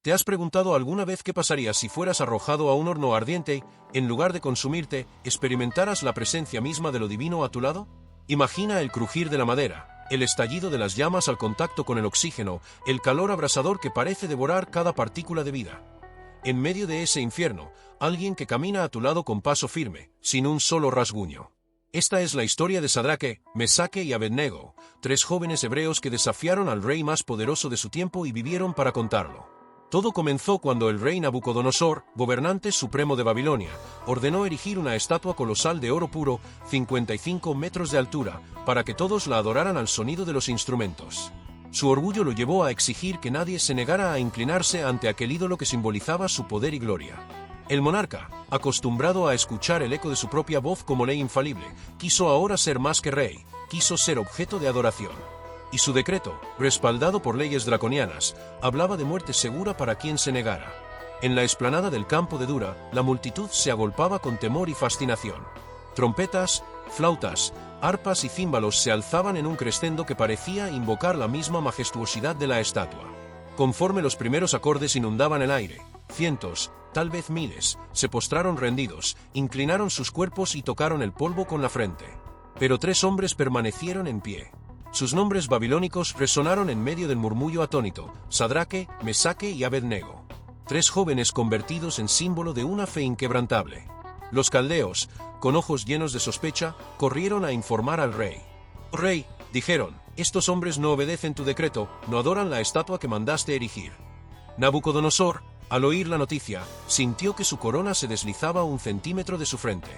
¿Te has preguntado alguna vez qué pasaría si fueras arrojado a un horno ardiente, en lugar de consumirte, experimentaras la presencia misma de lo divino a tu lado? Imagina el crujir de la madera, el estallido de las llamas al contacto con el oxígeno, el calor abrasador que parece devorar cada partícula de vida. En medio de ese infierno, alguien que camina a tu lado con paso firme, sin un solo rasguño. Esta es la historia de Sadraque, Mesaque y Abednego, 3 jóvenes hebreos que desafiaron al rey más poderoso de su tiempo y vivieron para contarlo. Todo comenzó cuando el rey Nabucodonosor, gobernante supremo de Babilonia, ordenó erigir una estatua colosal de oro puro, 55 metros de altura, para que todos la adoraran al sonido de los instrumentos. Su orgullo lo llevó a exigir que nadie se negara a inclinarse ante aquel ídolo que simbolizaba su poder y gloria. El monarca, acostumbrado a escuchar el eco de su propia voz como ley infalible, quiso ahora ser más que rey, quiso ser objeto de adoración. Y su decreto, respaldado por leyes draconianas, hablaba de muerte segura para quien se negara. En la explanada del campo de Dura, la multitud se agolpaba con temor y fascinación. Trompetas, flautas, arpas y címbalos se alzaban en un crescendo que parecía invocar la misma majestuosidad de la estatua. Conforme los primeros acordes inundaban el aire, cientos, tal vez miles, se postraron rendidos, inclinaron sus cuerpos y tocaron el polvo con la frente. Pero 3 hombres permanecieron en pie. Sus nombres babilónicos resonaron en medio del murmullo atónito: Sadraque, Mesaque y Abednego. 3 jóvenes convertidos en símbolo de una fe inquebrantable. Los caldeos, con ojos llenos de sospecha, corrieron a informar al rey. «Oh rey», dijeron, «estos hombres no obedecen tu decreto, no adoran la estatua que mandaste erigir». Nabucodonosor, al oír la noticia, sintió que su corona se deslizaba 1 centímetro de su frente.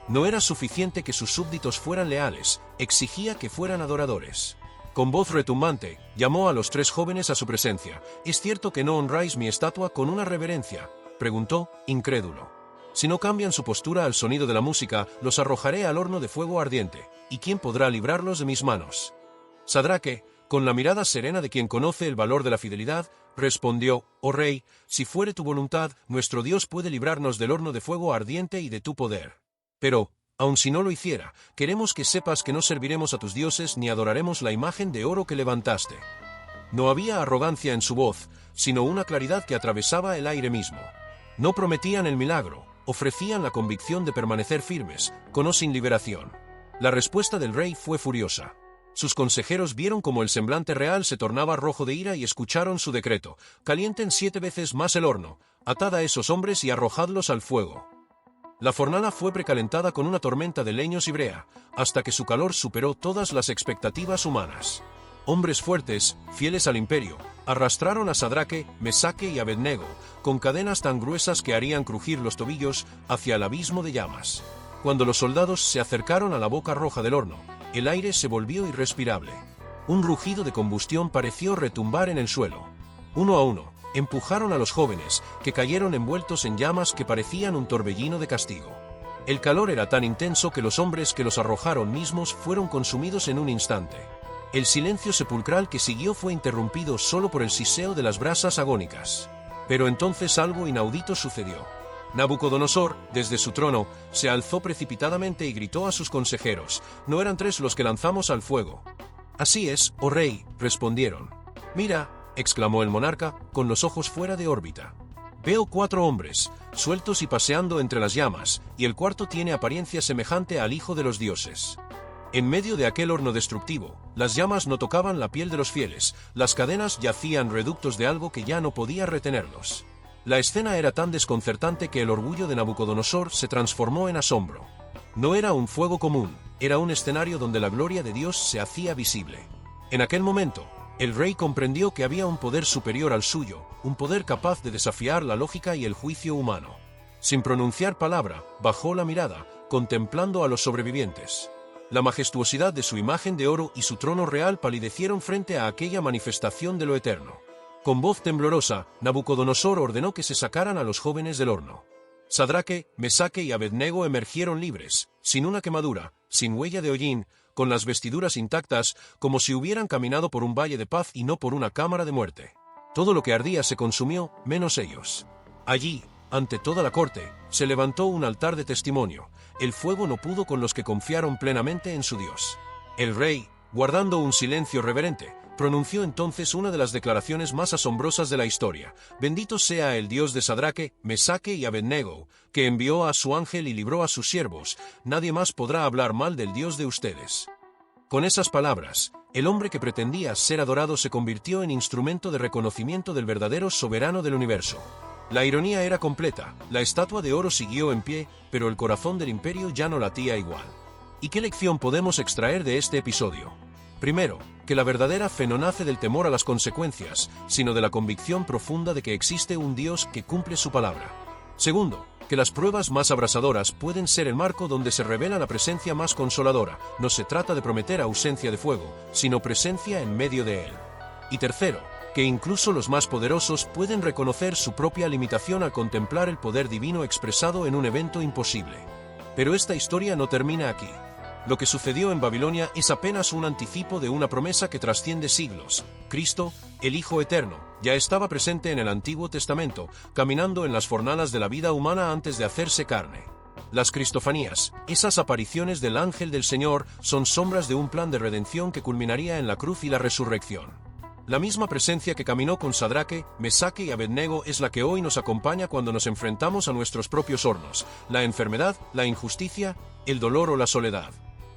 No era suficiente que sus súbditos fueran leales, exigía que fueran adoradores. Con voz retumbante, llamó a los 3 jóvenes a su presencia. «¿Es cierto que no honráis mi estatua con una reverencia?», preguntó, incrédulo. «Si no cambian su postura al sonido de la música, los arrojaré al horno de fuego ardiente, ¿y quién podrá librarlos de mis manos?». Sadraque, con la mirada serena de quien conoce el valor de la fidelidad, respondió: «Oh rey, si fuere tu voluntad, nuestro Dios puede librarnos del horno de fuego ardiente y de tu poder. Pero, aun si no lo hiciera, queremos que sepas que no serviremos a tus dioses ni adoraremos la imagen de oro que levantaste». No había arrogancia en su voz, sino una claridad que atravesaba el aire mismo. No prometían el milagro, ofrecían la convicción de permanecer firmes, con o sin liberación. La respuesta del rey fue furiosa. Sus consejeros vieron cómo el semblante real se tornaba rojo de ira y escucharon su decreto: «Calienten 7 veces más el horno, atad a esos hombres y arrojadlos al fuego». La fornada fue precalentada con una tormenta de leños y brea, hasta que su calor superó todas las expectativas humanas. Hombres fuertes, fieles al imperio, arrastraron a Sadraque, Mesaque y Abednego, con cadenas tan gruesas que harían crujir los tobillos, hacia el abismo de llamas. Cuando los soldados se acercaron a la boca roja del horno, el aire se volvió irrespirable. Un rugido de combustión pareció retumbar en el suelo. Uno a uno, empujaron a los jóvenes, que cayeron envueltos en llamas que parecían un torbellino de castigo. El calor era tan intenso que los hombres que los arrojaron mismos fueron consumidos en un instante. El silencio sepulcral que siguió fue interrumpido solo por el siseo de las brasas agónicas. Pero entonces algo inaudito sucedió. Nabucodonosor, desde su trono, se alzó precipitadamente y gritó a sus consejeros: «¿No eran 3 los que lanzamos al fuego?». «Así es, oh rey», respondieron. «Mira», exclamó el monarca, con los ojos fuera de órbita. «Veo 4 hombres, sueltos y paseando entre las llamas, y el cuarto tiene apariencia semejante al hijo de los dioses». En medio de aquel horno destructivo, las llamas no tocaban la piel de los fieles, las cadenas yacían reductos de algo que ya no podía retenerlos. La escena era tan desconcertante que el orgullo de Nabucodonosor se transformó en asombro. No era un fuego común, era un escenario donde la gloria de Dios se hacía visible. En aquel momento, el rey comprendió que había un poder superior al suyo, un poder capaz de desafiar la lógica y el juicio humano. Sin pronunciar palabra, bajó la mirada, contemplando a los sobrevivientes. La majestuosidad de su imagen de oro y su trono real palidecieron frente a aquella manifestación de lo eterno. Con voz temblorosa, Nabucodonosor ordenó que se sacaran a los jóvenes del horno. Sadraque, Mesaque y Abednego emergieron libres, sin una quemadura, sin huella de hollín, con las vestiduras intactas, como si hubieran caminado por un valle de paz y no por una cámara de muerte. Todo lo que ardía se consumió, menos ellos. Allí, ante toda la corte, se levantó un altar de testimonio. El fuego no pudo con los que confiaron plenamente en su Dios. El rey, guardando un silencio reverente, pronunció entonces una de las declaraciones más asombrosas de la historia: «Bendito sea el Dios de Sadraque, Mesaque y Abednego, que envió a su ángel y libró a sus siervos. Nadie más podrá hablar mal del Dios de ustedes». Con esas palabras, el hombre que pretendía ser adorado se convirtió en instrumento de reconocimiento del verdadero soberano del universo. La ironía era completa: la estatua de oro siguió en pie, pero el corazón del imperio ya no latía igual. ¿Y qué lección podemos extraer de este episodio? Primero, que la verdadera fe no nace del temor a las consecuencias, sino de la convicción profunda de que existe un Dios que cumple su palabra. Segundo, que las pruebas más abrasadoras pueden ser el marco donde se revela la presencia más consoladora. No se trata de prometer ausencia de fuego, sino presencia en medio de él. Y tercero, que incluso los más poderosos pueden reconocer su propia limitación al contemplar el poder divino expresado en un evento imposible. Pero esta historia no termina aquí. Lo que sucedió en Babilonia es apenas un anticipo de una promesa que trasciende siglos. Cristo, el Hijo Eterno, ya estaba presente en el Antiguo Testamento, caminando en las fornalas de la vida humana antes de hacerse carne. Las cristofanías, esas apariciones del ángel del Señor, son sombras de un plan de redención que culminaría en la cruz y la resurrección. La misma presencia que caminó con Sadraque, Mesaque y Abednego es la que hoy nos acompaña cuando nos enfrentamos a nuestros propios hornos: la enfermedad, la injusticia, el dolor o la soledad.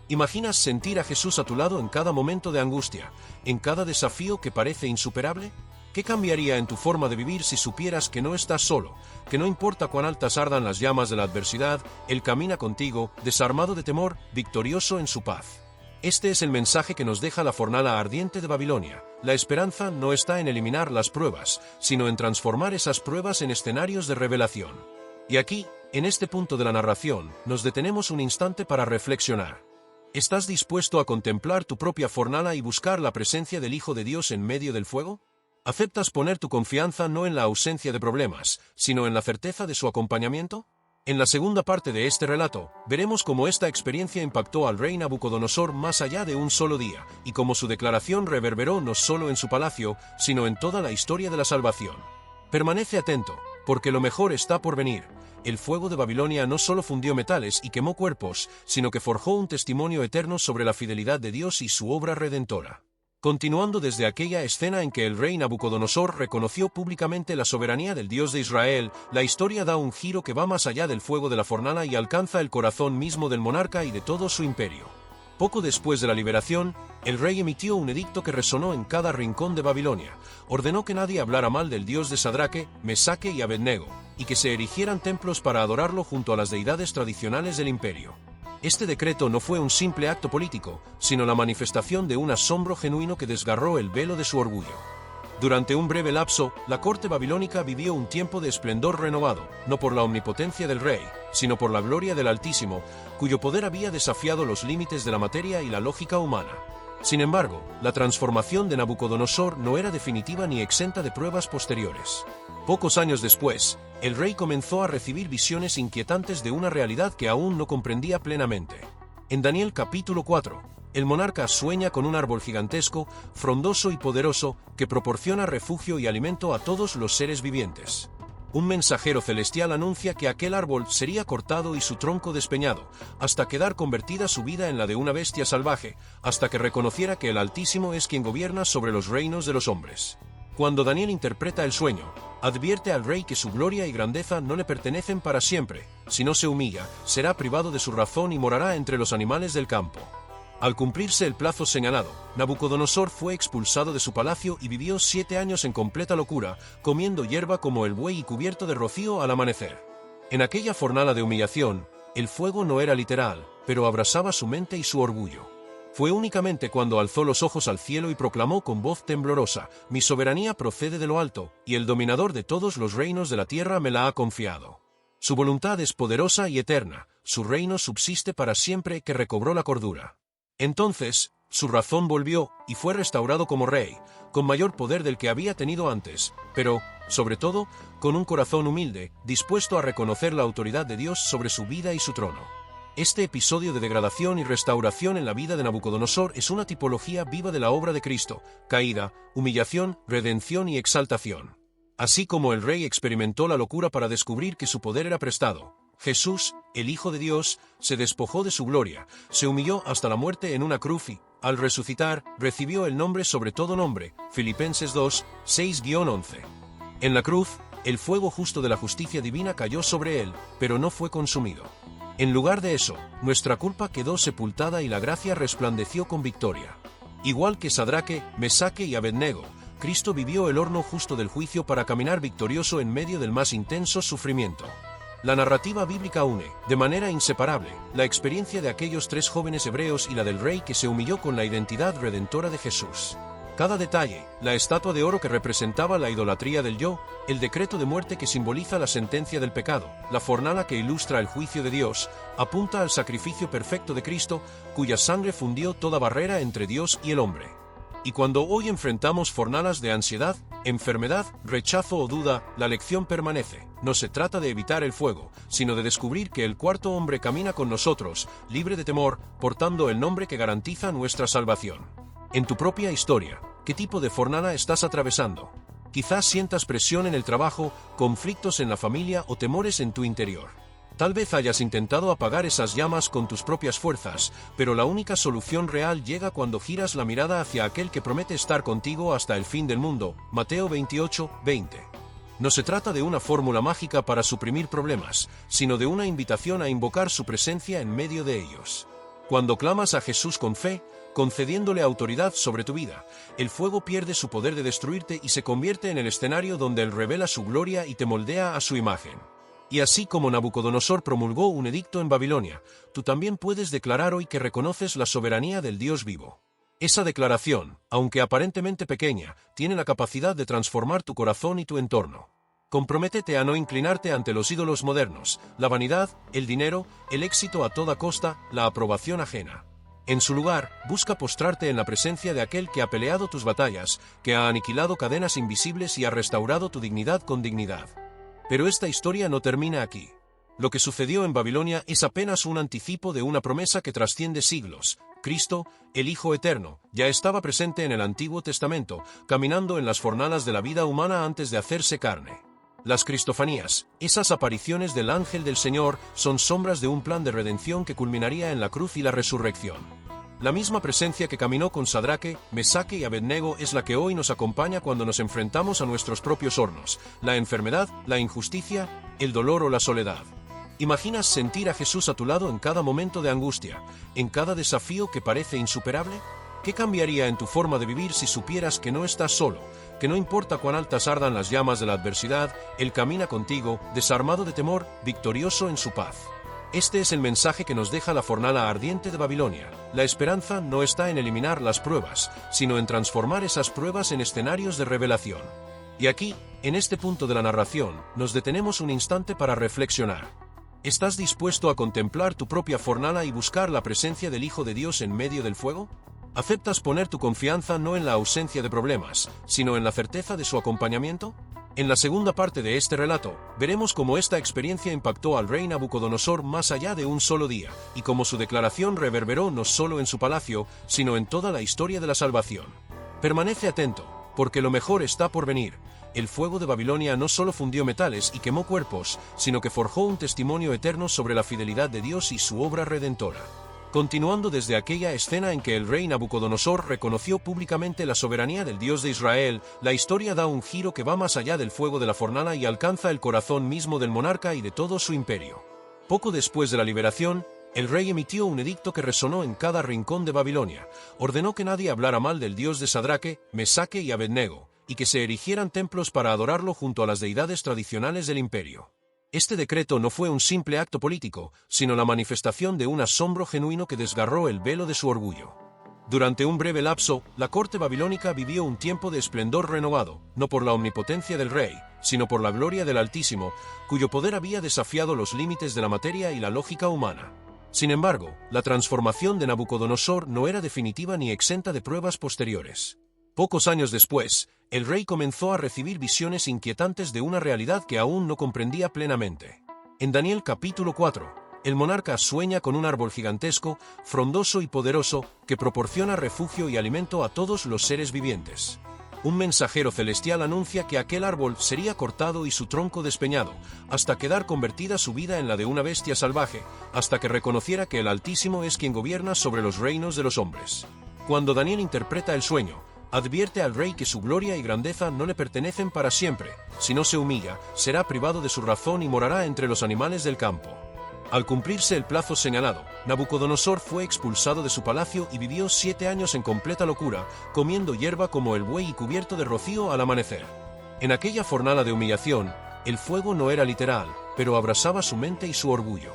¿Imaginas sentir a Jesús a tu lado en cada momento de angustia, en cada desafío que parece insuperable? ¿Qué cambiaría en tu forma de vivir si supieras que no estás solo, que no importa cuán altas ardan las llamas de la adversidad, Él camina contigo, desarmado de temor, victorioso en su paz? Este es el mensaje que nos deja la fornala ardiente de Babilonia. La esperanza no está en eliminar las pruebas, sino en transformar esas pruebas en escenarios de revelación. Y aquí, en este punto de la narración, nos detenemos un instante para reflexionar. ¿Estás dispuesto a contemplar tu propia fornala y buscar la presencia del Hijo de Dios en medio del fuego? ¿Aceptas poner tu confianza no en la ausencia de problemas, sino en la certeza de su acompañamiento? En la segunda parte de este relato, veremos cómo esta experiencia impactó al rey Nabucodonosor más allá de un solo día, y cómo su declaración reverberó no solo en su palacio, sino en toda la historia de la salvación. Permanece atento, porque lo mejor está por venir. El fuego de Babilonia no solo fundió metales y quemó cuerpos, sino que forjó un testimonio eterno sobre la fidelidad de Dios y su obra redentora. Continuando desde aquella escena en que el rey Nabucodonosor reconoció públicamente la soberanía del Dios de Israel, la historia da un giro que va más allá del fuego de la fornala y alcanza el corazón mismo del monarca y de todo su imperio. Poco después de la liberación, el rey emitió un edicto que resonó en cada rincón de Babilonia. Ordenó que nadie hablara mal del Dios de Sadraque, Mesaque y Abednego, y que se erigieran templos para adorarlo junto a las deidades tradicionales del imperio. Este decreto no fue un simple acto político, sino la manifestación de un asombro genuino que desgarró el velo de su orgullo. Durante un breve lapso, la corte babilónica vivió un tiempo de esplendor renovado, no por la omnipotencia del rey, sino por la gloria del Altísimo, cuyo poder había desafiado los límites de la materia y la lógica humana. Sin embargo, la transformación de Nabucodonosor no era definitiva ni exenta de pruebas posteriores. Pocos años después, el rey comenzó a recibir visiones inquietantes de una realidad que aún no comprendía plenamente. En Daniel capítulo 4, el monarca sueña con un árbol gigantesco, frondoso y poderoso, que proporciona refugio y alimento a todos los seres vivientes. Un mensajero celestial anuncia que aquel árbol sería cortado y su tronco despeñado, hasta quedar convertida su vida en la de una bestia salvaje, hasta que reconociera que el Altísimo es quien gobierna sobre los reinos de los hombres. Cuando Daniel interpreta el sueño, advierte al rey que su gloria y grandeza no le pertenecen para siempre. Si no se humilla, será privado de su razón y morará entre los animales del campo. Al cumplirse el plazo señalado, Nabucodonosor fue expulsado de su palacio y vivió 7 años en completa locura, comiendo hierba como el buey y cubierto de rocío al amanecer. En aquella fornala de humillación, el fuego no era literal, pero abrasaba su mente y su orgullo. Fue únicamente cuando alzó los ojos al cielo y proclamó con voz temblorosa: «Mi soberanía procede de lo alto, y el dominador de todos los reinos de la tierra me la ha confiado. Su voluntad es poderosa y eterna, su reino subsiste para siempre», que recobró la cordura. Entonces, su razón volvió, y fue restaurado como rey, con mayor poder del que había tenido antes, pero, sobre todo, con un corazón humilde, dispuesto a reconocer la autoridad de Dios sobre su vida y su trono. Este episodio de degradación y restauración en la vida de Nabucodonosor es una tipología viva de la obra de Cristo: caída, humillación, redención y exaltación. Así como el rey experimentó la locura para descubrir que su poder era prestado, Jesús, el Hijo de Dios, se despojó de su gloria, se humilló hasta la muerte en una cruz y, al resucitar, recibió el nombre sobre todo nombre, Filipenses 2, 6-11. En la cruz, el fuego justo de la justicia divina cayó sobre él, pero no fue consumido. En lugar de eso, nuestra culpa quedó sepultada y la gracia resplandeció con victoria. Igual que Sadraque, Mesaque y Abednego, Cristo vivió el horno justo del juicio para caminar victorioso en medio del más intenso sufrimiento. La narrativa bíblica une, de manera inseparable, la experiencia de aquellos 3 jóvenes hebreos y la del rey que se humilló con la identidad redentora de Jesús. Cada detalle, la estatua de oro que representaba la idolatría del yo, el decreto de muerte que simboliza la sentencia del pecado, la fornala que ilustra el juicio de Dios, apunta al sacrificio perfecto de Cristo, cuya sangre fundió toda barrera entre Dios y el hombre. Y cuando hoy enfrentamos fornalas de ansiedad, enfermedad, rechazo o duda, la lección permanece. No se trata de evitar el fuego, sino de descubrir que el cuarto hombre camina con nosotros, libre de temor, portando el nombre que garantiza nuestra salvación. En tu propia historia, ¿qué tipo de fornala estás atravesando? Quizás sientas presión en el trabajo, conflictos en la familia o temores en tu interior. Tal vez hayas intentado apagar esas llamas con tus propias fuerzas, pero la única solución real llega cuando giras la mirada hacia aquel que promete estar contigo hasta el fin del mundo. Mateo 28, 20. No se trata de una fórmula mágica para suprimir problemas, sino de una invitación a invocar su presencia en medio de ellos. Cuando clamas a Jesús con fe, concediéndole autoridad sobre tu vida, el fuego pierde su poder de destruirte y se convierte en el escenario donde Él revela su gloria y te moldea a su imagen. Y así como Nabucodonosor promulgó un edicto en Babilonia, tú también puedes declarar hoy que reconoces la soberanía del Dios vivo. Esa declaración, aunque aparentemente pequeña, tiene la capacidad de transformar tu corazón y tu entorno. Comprométete a no inclinarte ante los ídolos modernos, la vanidad, el dinero, el éxito a toda costa, la aprobación ajena. En su lugar, busca postrarte en la presencia de aquel que ha peleado tus batallas, que ha aniquilado cadenas invisibles y ha restaurado tu dignidad con dignidad. Pero esta historia no termina aquí. Lo que sucedió en Babilonia es apenas un anticipo de una promesa que trasciende siglos. Cristo, el Hijo Eterno, ya estaba presente en el Antiguo Testamento, caminando en las fornalas de la vida humana antes de hacerse carne. Las cristofanías, esas apariciones del ángel del Señor, son sombras de un plan de redención que culminaría en la cruz y la resurrección. La misma presencia que caminó con Sadraque, Mesaque y Abednego es la que hoy nos acompaña cuando nos enfrentamos a nuestros propios hornos, la enfermedad, la injusticia, el dolor o la soledad. ¿Imaginas sentir a Jesús a tu lado en cada momento de angustia, en cada desafío que parece insuperable? ¿Qué cambiaría en tu forma de vivir si supieras que no estás solo, que no importa cuán altas ardan las llamas de la adversidad, Él camina contigo, desarmado de temor, victorioso en su paz? Este es el mensaje que nos deja la fornala ardiente de Babilonia. La esperanza no está en eliminar las pruebas, sino en transformar esas pruebas en escenarios de revelación. Y aquí, en este punto de la narración, nos detenemos un instante para reflexionar. ¿Estás dispuesto a contemplar tu propia fornala y buscar la presencia del Hijo de Dios en medio del fuego? ¿Aceptas poner tu confianza no en la ausencia de problemas, sino en la certeza de su acompañamiento? En la segunda parte de este relato, veremos cómo esta experiencia impactó al rey Nabucodonosor más allá de un solo día, y cómo su declaración reverberó no solo en su palacio, sino en toda la historia de la salvación. Permanece atento, porque lo mejor está por venir. El fuego de Babilonia no solo fundió metales y quemó cuerpos, sino que forjó un testimonio eterno sobre la fidelidad de Dios y su obra redentora. Continuando desde aquella escena en que el rey Nabucodonosor reconoció públicamente la soberanía del Dios de Israel, la historia da un giro que va más allá del fuego de la fornala y alcanza el corazón mismo del monarca y de todo su imperio. Poco después de la liberación, el rey emitió un edicto que resonó en cada rincón de Babilonia. Ordenó que nadie hablara mal del Dios de Sadraque, Mesaque y Abednego, y que se erigieran templos para adorarlo junto a las deidades tradicionales del imperio. Este decreto no fue un simple acto político, sino la manifestación de un asombro genuino que desgarró el velo de su orgullo. Durante un breve lapso, la corte babilónica vivió un tiempo de esplendor renovado, no por la omnipotencia del rey, sino por la gloria del Altísimo, cuyo poder había desafiado los límites de la materia y la lógica humana. Sin embargo, la transformación de Nabucodonosor no era definitiva ni exenta de pruebas posteriores. Pocos años después, el rey comenzó a recibir visiones inquietantes de una realidad que aún no comprendía plenamente. En Daniel capítulo 4, el monarca sueña con un árbol gigantesco, frondoso y poderoso, que proporciona refugio y alimento a todos los seres vivientes. Un mensajero celestial anuncia que aquel árbol sería cortado y su tronco despeñado, hasta quedar convertida su vida en la de una bestia salvaje, hasta que reconociera que el Altísimo es quien gobierna sobre los reinos de los hombres. Cuando Daniel interpreta el sueño, advierte al rey que su gloria y grandeza no le pertenecen para siempre. Si no se humilla, será privado de su razón y morará entre los animales del campo. Al cumplirse el plazo señalado, Nabucodonosor fue expulsado de su palacio y vivió 7 años en completa locura, comiendo hierba como el buey y cubierto de rocío al amanecer. En aquella fornala de humillación, el fuego no era literal, pero abrasaba su mente y su orgullo.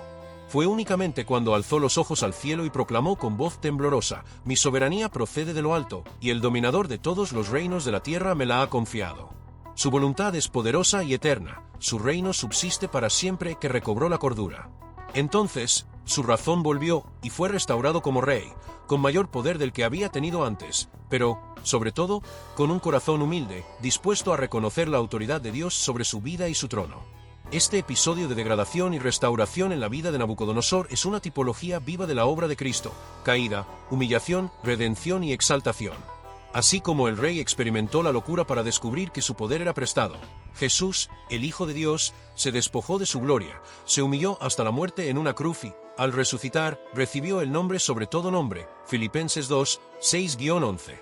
Fue únicamente cuando alzó los ojos al cielo y proclamó con voz temblorosa: «Mi soberanía procede de lo alto, y el dominador de todos los reinos de la tierra me la ha confiado. Su voluntad es poderosa y eterna, su reino subsiste para siempre», que recobró la cordura. Entonces, su razón volvió, y fue restaurado como rey, con mayor poder del que había tenido antes, pero, sobre todo, con un corazón humilde, dispuesto a reconocer la autoridad de Dios sobre su vida y su trono. Este episodio de degradación y restauración en la vida de Nabucodonosor es una tipología viva de la obra de Cristo: caída, humillación, redención y exaltación. Así como el rey experimentó la locura para descubrir que su poder era prestado, Jesús, el Hijo de Dios, se despojó de su gloria, se humilló hasta la muerte en una cruz y, al resucitar, recibió el nombre sobre todo nombre. Filipenses 2, 6-11.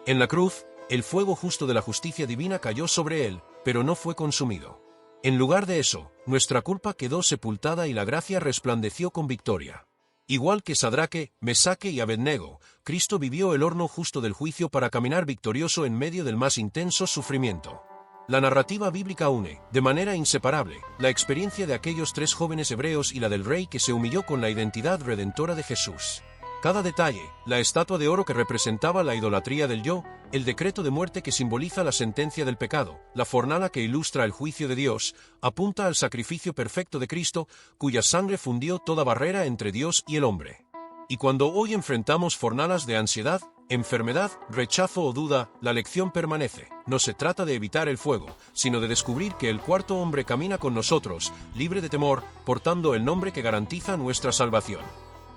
En la cruz, el fuego justo de la justicia divina cayó sobre él, pero no fue consumido. En lugar de eso, nuestra culpa quedó sepultada y la gracia resplandeció con victoria. Igual que Sadraque, Mesaque y Abednego, Cristo vivió el horno justo del juicio para caminar victorioso en medio del más intenso sufrimiento. La narrativa bíblica une, de manera inseparable, la experiencia de aquellos 3 jóvenes hebreos y la del rey que se humilló con la identidad redentora de Jesús. Cada detalle, la estatua de oro que representaba la idolatría del yo, el decreto de muerte que simboliza la sentencia del pecado, la fornala que ilustra el juicio de Dios, apunta al sacrificio perfecto de Cristo, cuya sangre fundió toda barrera entre Dios y el hombre. Y cuando hoy enfrentamos fornalas de ansiedad, enfermedad, rechazo o duda, la lección permanece. No se trata de evitar el fuego, sino de descubrir que el cuarto hombre camina con nosotros, libre de temor, portando el nombre que garantiza nuestra salvación.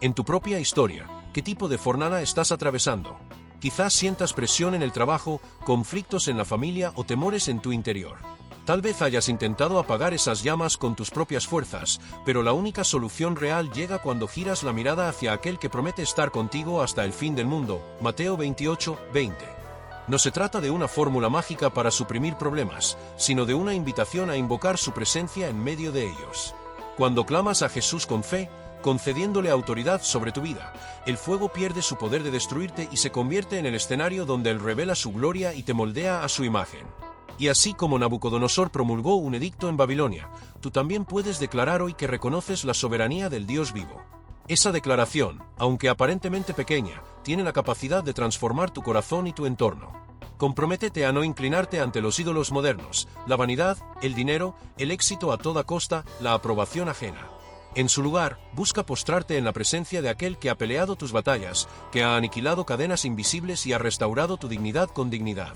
En tu propia historia, ¿qué tipo de fornala estás atravesando? Quizás sientas presión en el trabajo, conflictos en la familia o temores en tu interior. Tal vez hayas intentado apagar esas llamas con tus propias fuerzas, pero la única solución real llega cuando giras la mirada hacia aquel que promete estar contigo hasta el fin del mundo. Mateo 28, 20. No se trata de una fórmula mágica para suprimir problemas, sino de una invitación a invocar su presencia en medio de ellos. Cuando clamas a Jesús con fe, concediéndole autoridad sobre tu vida, el fuego pierde su poder de destruirte y se convierte en el escenario donde Él revela su gloria y te moldea a su imagen. Y así como Nabucodonosor promulgó un edicto en Babilonia, tú también puedes declarar hoy que reconoces la soberanía del Dios vivo. Esa declaración, aunque aparentemente pequeña, tiene la capacidad de transformar tu corazón y tu entorno. Comprométete a no inclinarte ante los ídolos modernos, la vanidad, el dinero, el éxito a toda costa, la aprobación ajena. En su lugar, busca postrarte en la presencia de aquel que ha peleado tus batallas, que ha aniquilado cadenas invisibles y ha restaurado tu dignidad con dignidad.